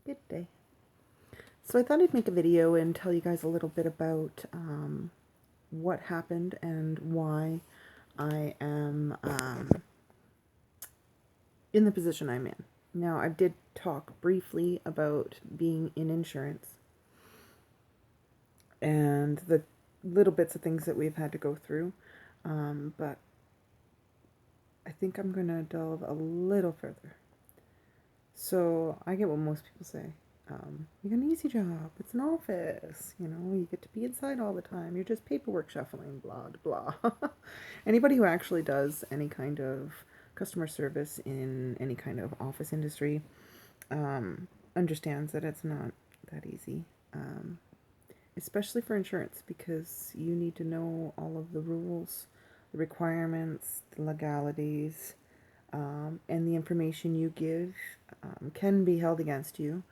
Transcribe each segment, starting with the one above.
Good day. So I thought I'd make a video and tell you guys a little bit about what happened and why I am in the position I'm in. Now, I did talk briefly about being in insurance and the little bits of things that we've had to go through, but I think I'm going to delve a little further. So I get what most people say. You got an easy job. It's an office. You get to be inside all the time. You're just paperwork shuffling, blah, blah. Anybody who actually does any kind of customer service in any kind of office industry understands that it's not that easy, especially for insurance, because you need to know all of the rules, the requirements, the legalities, and the information you give can be held against you.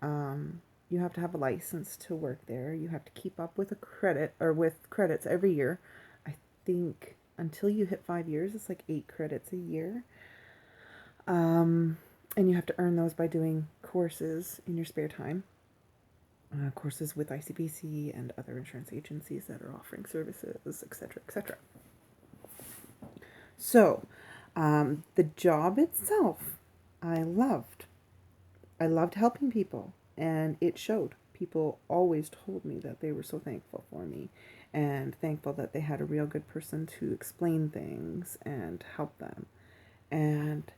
You have to have a license to work there. You have to keep up with a credit or with credits every year. I think until you hit 5 years, it's like 8 credits a year. And you have to earn those by doing courses in your spare time. Courses with ICBC and other insurance agencies that are offering services, etc., etc. So, the job itself, I loved. I loved helping people, and it showed. People always told me that they were so thankful for me and thankful that they had a real good person to explain things and help them. And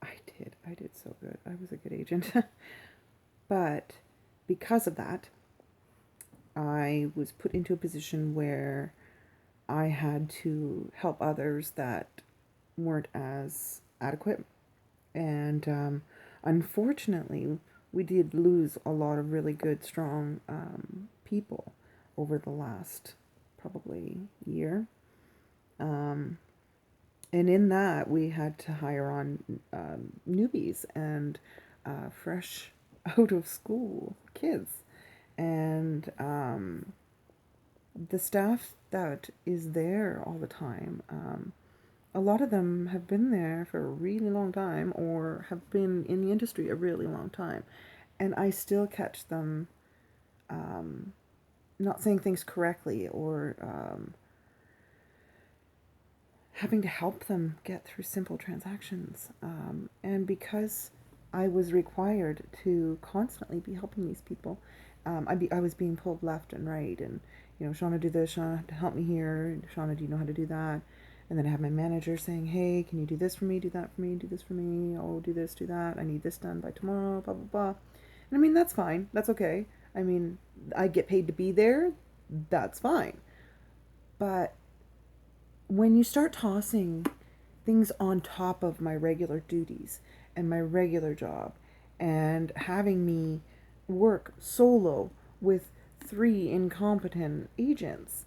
I did so good. I was a good agent. But because of that, I was put into a position where I had to help others that weren't as adequate. And unfortunately, we did lose a lot of really good, strong people over the last probably year. And in that, we had to hire on newbies and fresh out of school kids. And the staff that is there all the time, a lot of them have been there for a really long time or have been in the industry a really long time. And I still catch them not saying things correctly or having to help them get through simple transactions. And because I was required to constantly be helping these people, I was being pulled left and right. And, Shauna, do this, Shauna, help me here. Shauna, do you know how to do that? And then I have my manager saying, hey, can you do this for me, do that for me, do this for me, oh, do this, do that. I need this done by tomorrow, blah, blah, blah. And I mean, that's fine. That's okay. I mean, I get paid to be there. That's fine. But when you start tossing things on top of my regular duties and my regular job and having me work solo with 3 incompetent agents,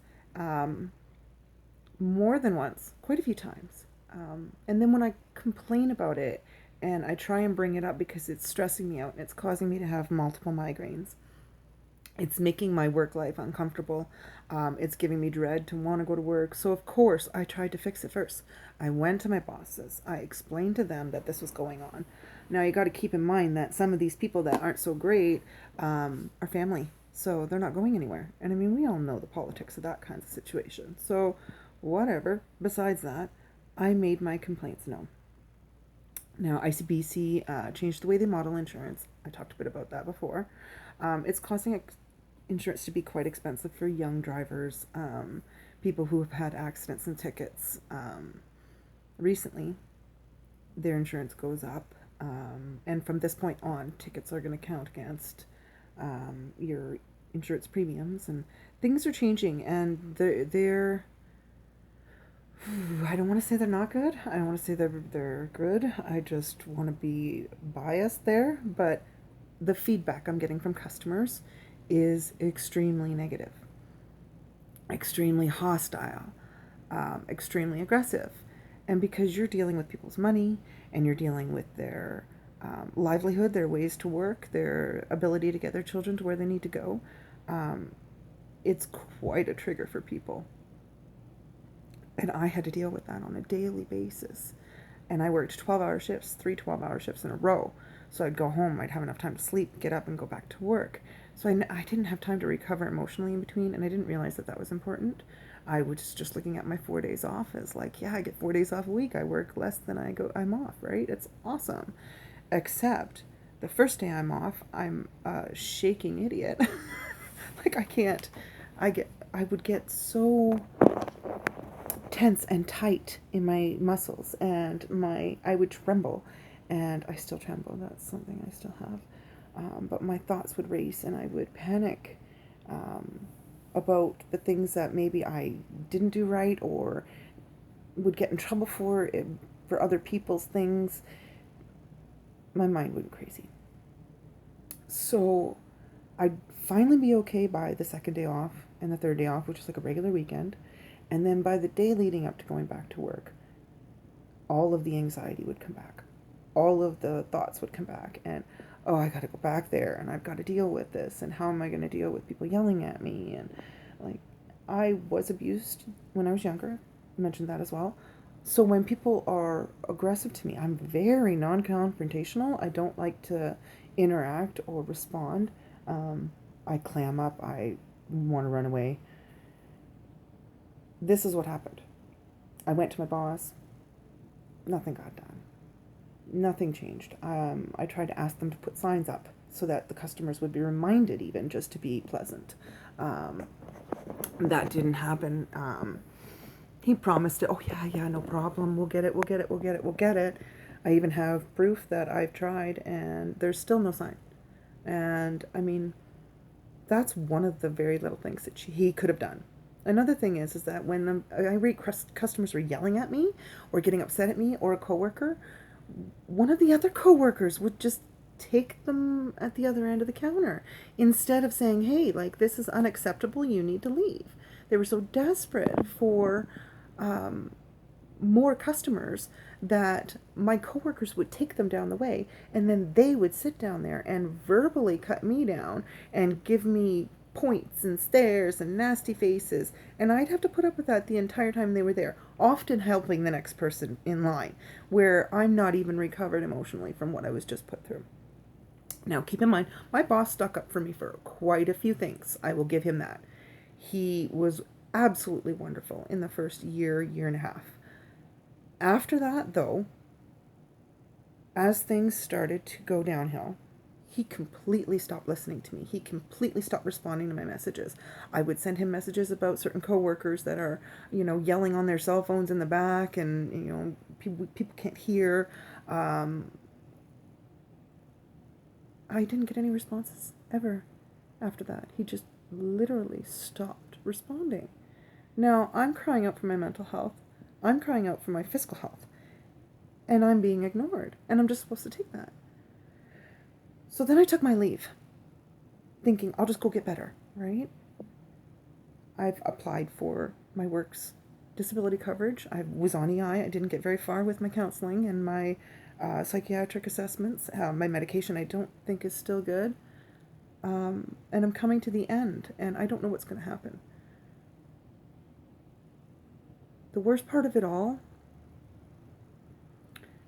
more than once, quite a few times. And then when I complain about it and I try and bring it up because it's stressing me out and it's causing me to have multiple migraines, it's making my work life uncomfortable. It's giving me dread to want to go to work. So, of course, I tried to fix it first. I went to my bosses. I explained to them that this was going on. Now, you got to keep in mind that some of these people that aren't so great are family. So, they're not going anywhere. And I mean, we all know the politics of that kind of situation. So, whatever. Besides that, I made my complaints known. Now, ICBC changed the way they model insurance. I talked a bit about that before. It's causing insurance to be quite expensive for young drivers, people who have had accidents and tickets. Recently, their insurance goes up, and from this point on, tickets are going to count against your insurance premiums, and things are changing, and they're I don't want to say they're not good. I don't want to say they're good. I just want to be biased there, but the feedback I'm getting from customers is extremely negative, extremely hostile, extremely aggressive. And because you're dealing with people's money and you're dealing with their livelihood, their ways to work, their ability to get their children to where they need to go, it's quite a trigger for people. And I had to deal with that on a daily basis. And I worked 12-hour shifts, 3 12-hour shifts in a row. So I'd go home, I'd have enough time to sleep, get up and go back to work. So I didn't have time to recover emotionally in between, and I didn't realize that that was important. I was just looking at my 4 days off as like, yeah, I get 4 days off a week. I work less than I'm off, right? It's awesome. Except the first day I'm off, I'm a shaking idiot. Like I would get so tense and tight in my muscles, and I would tremble, and I still tremble. That's something I still have. But my thoughts would race, and I would panic about the things that maybe I didn't do right, or would get in trouble for other people's things. My mind went crazy. So I'd finally be okay by the second day off and the third day off, which is like a regular weekend. And then by the day leading up to going back to work, all of the anxiety would come back. All of the thoughts would come back. And, oh, I got to go back there, and I've got to deal with this. And how am I going to deal with people yelling at me? And, like, I was abused when I was younger. I mentioned that as well. So when people are aggressive to me, I'm very non-confrontational. I don't like to interact or respond. I clam up. I want to run away. This is what happened. I went to my boss. Nothing got done. Nothing changed. I tried to ask them to put signs up so that the customers would be reminded, even just to be pleasant. That didn't happen. He promised it. Oh, yeah, no problem. We'll get it. I even have proof that I've tried, and there's still no sign. And, I mean, that's one of the very little things that he could have done. Another thing is that when irate customers were yelling at me or getting upset at me or a coworker, one of the other coworkers would just take them at the other end of the counter instead of saying, hey, like, this is unacceptable, you need to leave. They were so desperate for more customers that my coworkers would take them down the way, and then they would sit down there and verbally cut me down and give me points and stares and nasty faces, and I'd have to put up with that the entire time they were there, often helping the next person in line, where I'm not even recovered emotionally from what I was just put through. Now, keep in mind, my boss stuck up for me for quite a few things. I will give him that. He was absolutely wonderful in the first year and a half. After that, though, as things started to go downhill, he completely stopped listening to me. He completely stopped responding to my messages. I would send him messages about certain coworkers that are, yelling on their cell phones in the back, and, people can't hear. I didn't get any responses ever after that. He just literally stopped responding. Now, I'm crying out for my mental health. I'm crying out for my physical health. And I'm being ignored. And I'm just supposed to take that. So then I took my leave, thinking I'll just go get better, right? I've applied for my work's disability coverage. I was on EI. I didn't get very far with my counseling and my psychiatric assessments. My medication I don't think is still good. And I'm coming to the end, and I don't know what's going to happen. The worst part of it all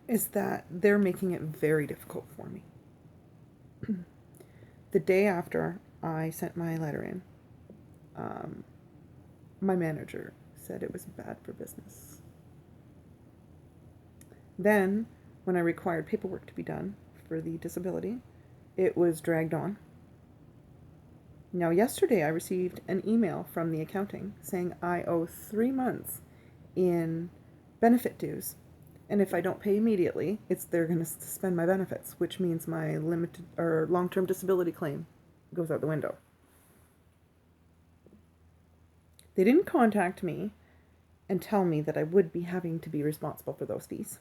is that they're making it very difficult for me. The day after I sent my letter in, my manager said it was bad for business. Then, when I required paperwork to be done for the disability, it was dragged on. Now, yesterday I received an email from the accounting saying I owe 3 months in benefit dues. And if I don't pay immediately, they're going to suspend my benefits, which means my limited or long-term disability claim goes out the window. They didn't contact me and tell me that I would be having to be responsible for those fees.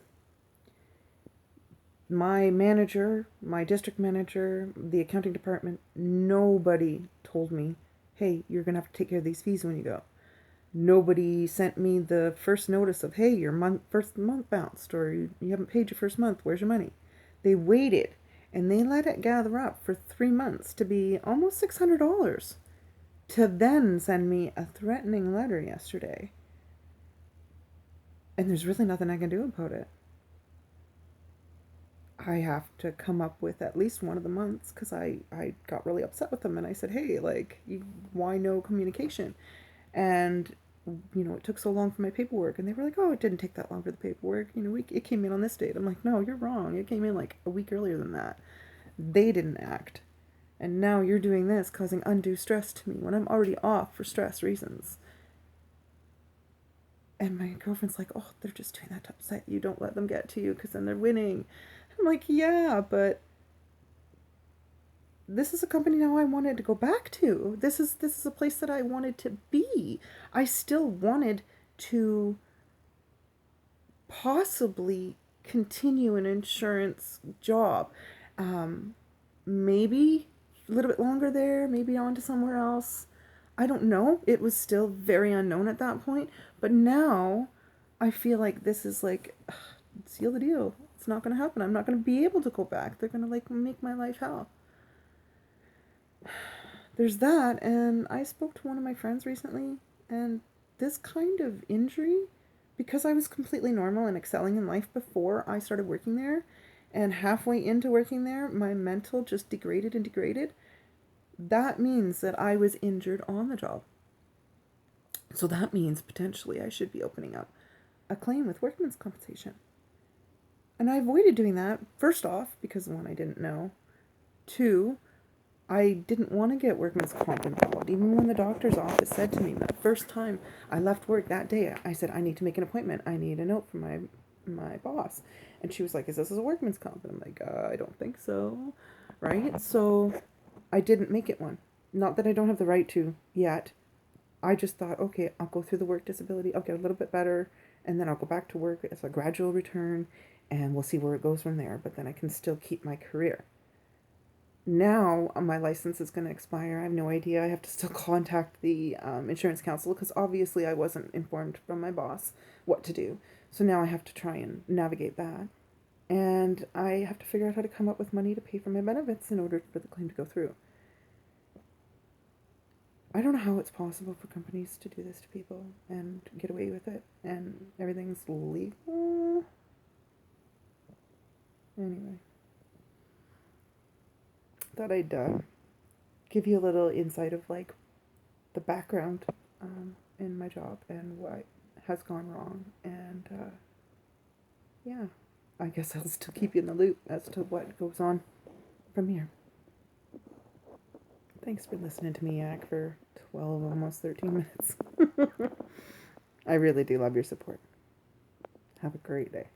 My manager, my district manager, the accounting department, nobody told me, hey, you're going to have to take care of these fees when you go. Nobody sent me the first notice of, hey, your first month bounced, or you haven't paid your first month, where's your money? They waited, and they let it gather up for 3 months to be almost $600, to then send me a threatening letter yesterday. And there's really nothing I can do about it. I have to come up with at least one of the months because I got really upset with them and I said, hey, like, why no communication? And, it took so long for my paperwork. And they were like, oh, it didn't take that long for the paperwork. It came in on this date. I'm like, no, you're wrong. It came in like a week earlier than that. They didn't act. And now you're doing this, causing undue stress to me when I'm already off for stress reasons. And my girlfriend's like, oh, they're just doing that to upset you. Don't let them get to you because then they're winning. I'm like, yeah, but this is a company now I wanted to go back to. This is a place that I wanted to be. I still wanted to possibly continue an insurance job. Um, Maybe a little bit longer there, maybe on to somewhere else. I don't know. It was still very unknown at that point. But now I feel like this is like, seal the deal. It's not going to happen. I'm not going to be able to go back. They're going to like make my life hell. There's that. And I spoke to one of my friends recently, and this kind of injury, because I was completely normal and excelling in life before I started working there, and halfway into working there, my mental just degraded and degraded. That means that I was injured on the job. So that means potentially I should be opening up a claim with workman's compensation. And I avoided doing that, first off, because one, I didn't know. Two, I didn't want to get workman's comp involved. Even when the doctor's office said to me that first time I left work that day, I said, I need to make an appointment. I need a note from my boss. And she was like, is this a workman's comp? And I'm like, I don't think so. Right? So I didn't make it one. Not that I don't have the right to yet. I just thought, okay, I'll go through the work disability. I'll get a little bit better. And then I'll go back to work as a gradual return. And we'll see where it goes from there. But then I can still keep my career. Now my license is going to expire. I have no idea. I have to still contact the insurance council because obviously I wasn't informed from my boss what to do. So now I have to try and navigate that. And I have to figure out how to come up with money to pay for my benefits in order for the claim to go through. I don't know how it's possible for companies to do this to people and get away with it and everything's legal. Anyway, thought I'd give you a little insight of like the background in my job and what has gone wrong. And yeah, I guess I'll still keep you in the loop as to what goes on from here. Thanks for listening to me yak for 12, almost 13 minutes. I really do love your support. Have a great day.